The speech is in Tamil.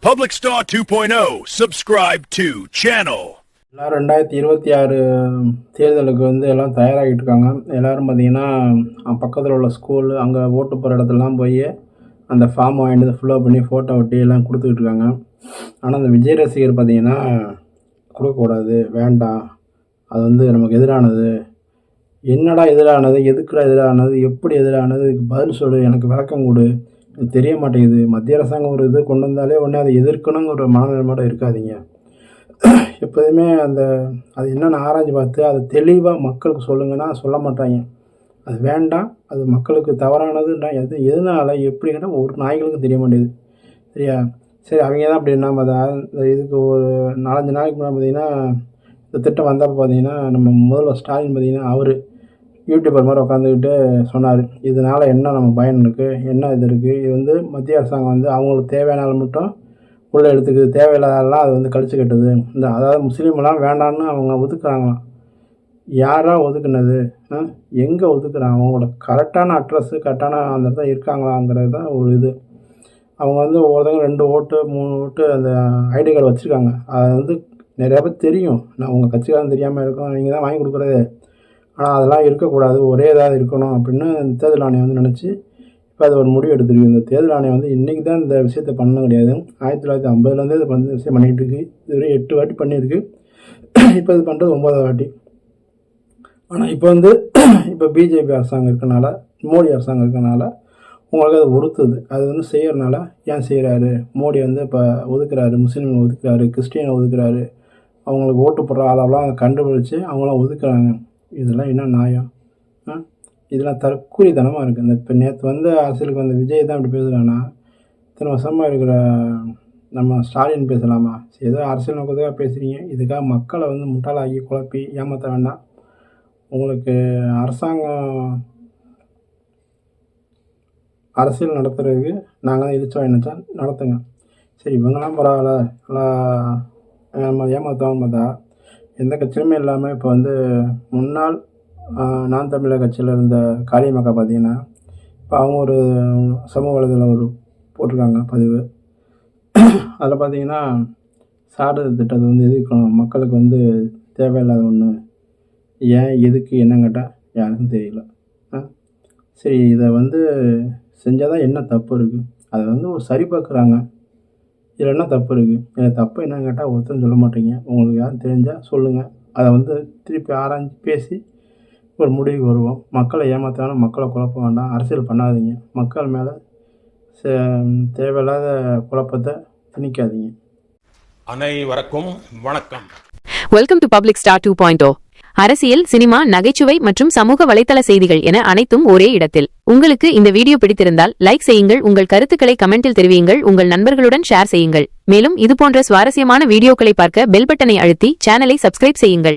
Public Star 2.0, subscribe to channel. எல்லாம் 2026 தேர்தலுக்கு எல்லாம் தயாராகிட்டு இருக்காங்க. எல்லோரும் பார்த்திங்கன்னா பக்கத்தில் உள்ள ஸ்கூல் அங்கே ஓட்டு போகிற இடத்துலலாம் போய் அந்த ஃபார்ம் வாங்கிட்டு ஃபுல்லாக பண்ணி ஃபோட்டோ ஒட்டி எல்லாம் கொடுத்துக்கிட்டு இருக்காங்க. ஆனால் அந்த விஜய் ரசிகர் பார்த்திங்கன்னா கொடுக்கக்கூடாது, வேண்டாம், அது நமக்கு எதிரானது, என்னடா எதிரானது, எதுக்குடா எதிரானது, எப்படி எதிரானது, இதுக்கு பதில் சொல்லு, எனக்கு விளக்கம் கொடு, எனக்கு தெரிய மாட்டேங்குது. மத்திய அரசாங்கம் ஒரு இது கொண்டு வந்தாலே உடனே அதை எதிர்க்கணுங்கிற ஒரு மனநிலைமையோடு இருக்காதீங்க. எப்போதுமே அது என்னென்னு ஆராய்ச்சி பார்த்து அதை தெளிவாக மக்களுக்கு சொல்லுங்கன்னா சொல்ல மாட்டாங்க. அது வேண்டாம், அது மக்களுக்கு தவறானதுன்றா எதனால் எப்படி கேட்டால் ஒரு நாய்களுக்கும் தெரிய மாட்டேங்குது. சரியா? சரி, அவங்க தான் அப்படி என்ன இந்த இதுக்கு ஒரு 4-5 நாளைக்கு முன்னாடி பார்த்திங்கன்னா இந்த திட்டம் வந்தப்போ பார்த்திங்கன்னா நம்ம முதல்வர் ஸ்டாலின் பார்த்திங்கன்னா அவர் யூடியூபர் மாதிரி உட்காந்துக்கிட்டு சொன்னார், இதனால் என்ன நம்ம பயன் இருக்குது, என்ன இது இருக்குது, இது மத்திய அரசாங்கம் அவங்களுக்கு தேவையானாலும் மட்டும் உள்ளே எடுத்துக்குது, தேவையில்லாதெல்லாம் அது கழிச்சு கட்டுது. அதாவது முஸ்லீம்லாம் வேண்டான்னு அவங்க ஒதுக்குறாங்களாம். யாராக ஒதுக்குனது, எங்கே ஒதுக்குறாங்க, அவங்களோட கரெக்டான அட்ரஸ்ஸு கரெக்டான அந்த இடத்துல இருக்காங்களாங்கிறது தான் ஒரு இது. அவங்க ஒவ்வொருத்தவங்க 2 ஓட்டு 3 ஓட்டு அந்த ஐடி கார்டு வச்சுருக்காங்க. அது நிறையா பேர் தெரியும், நான் உங்கள் கட்சிக்காரன் தெரியாமல் இருக்கும், நீங்கள் தான் வாங்கி கொடுக்குறது. ஆனால் அதெல்லாம் இருக்கக்கூடாது, ஒரே ஏதாவது இருக்கணும் அப்படின்னு தேர்தல் ஆணையம் நினச்சி இப்போ அது ஒரு முடிவு எடுத்துருக்கு. இந்த தேர்தல் ஆணையம் இன்றைக்கி தான் இந்த விஷயத்தை பண்ண கிடையாது. 1950லேருந்தே இது விஷயம் பண்ணிகிட்டு இருக்குது. இதுவரை 8 வாட்டி பண்ணியிருக்கு. இப்போ இது பண்ணுறது 9வது வாட்டி. ஆனால் இப்போ பிஜேபி அரசாங்கம் இருக்கனால, மோடி அரசாங்கம் இருக்கனால உங்களுக்கு அது உறுத்துது. அது செய்கிறனால ஏன் செய்கிறாரு மோடி இப்போ ஒதுக்குறாரு, முஸ்லீம்களை ஒதுக்குறாரு, கிறிஸ்டியனை ஒதுக்குறாரு, அவங்களுக்கு ஓட்டு போடுற ஆளெல்லாம் கண்டுபிடிச்சி அவங்களாம் ஒதுக்குறாங்க. இதெல்லாம் என்ன நியாயம்? இதெல்லாம் தற்கூரித்தனமாக இருக்குது. இப்போ நேற்று அரசியலுக்கு விஜய் தான் இப்படி பேசுகிறான்னா, இத்தனை வருஷமாக இருக்கிற நம்ம ஸ்டாலின் பேசலாமா? ஏதோ அரசியல் நோக்கத்துக்காக பேசுகிறீங்க, இதுக்காக மக்களை முட்டாளாக்கி குழப்பி ஏமாற்ற வேண்டாம். உங்களுக்கு அரசியல் நடத்துறதுக்கு நாங்கள் தான் இழிச்சோம் நினச்சா நடத்துங்க. சரி, இவங்கெல்லாம் பரவாயில்ல, நல்லா நம்ம ஏமாற்றுவாங்க பார்த்தா எந்த கட்சியுமே இல்லாமல் இப்போ முன்னாள் நான் தமிழர் கட்சியில் இருந்த காளியம்மாக்கா பார்த்திங்கன்னா இப்போ அவங்க ஒரு சமூக வலைதளத்தில் ஒரு போட்டிருக்காங்க பதிவு. அதில் பார்த்திங்கன்னா சான்றிதழ் திட்டத்தை எதிர்க்கணும், மக்களுக்கு தேவையில்லாத ஒன்று, ஏன் எதுக்கு என்னன்னு கேட்டால் யாருக்கும் தெரியல. சரி, இதை செஞ்சால் தான் என்ன தப்பு இருக்குது, அதை ஒரு சரி பார்க்குறாங்க. இதில் என்ன தப்பு இருக்குது? இதில் தப்பு என்னன்னு கேட்டால் ஒருத்தரும் சொல்ல மாட்டீங்க. உங்களுக்கு யாரும் தெரிஞ்சால் சொல்லுங்கள். அதை திருப்பி ஆராய்ச்சி பேசி ஒரு முடிவுக்கு வருவோம். மக்களை ஏமாற்றாலும் மக்களை குழப்ப வேண்டாம், அரசியல் பண்ணாதீங்க, மக்கள் மேலே தேவையில்லாத குழப்பத்தை திணிக்காதீங்க. அனைவருக்கும் வணக்கம். Welcome to public star 2.0. அரசியல், சினிமா, நகைச்சுவை மற்றும் சமூக வலைத்தள செய்திகள் என அனைத்தும் ஒரே இடத்தில். உங்களுக்கு இந்த வீடியோ பிடித்திருந்தால் லைக் செய்யுங்கள், உங்கள் கருத்துக்களை கமெண்டில் தெரிவியுங்கள், உங்கள் நண்பர்களுடன் ஷேர் செய்யுங்கள். மேலும் இதுபோன்ற சுவாரஸ்யமான வீடியோக்களை பார்க்க பெல் பட்டனை அழுத்தி சேனலை சப்ஸ்கிரைப் செய்யுங்கள்.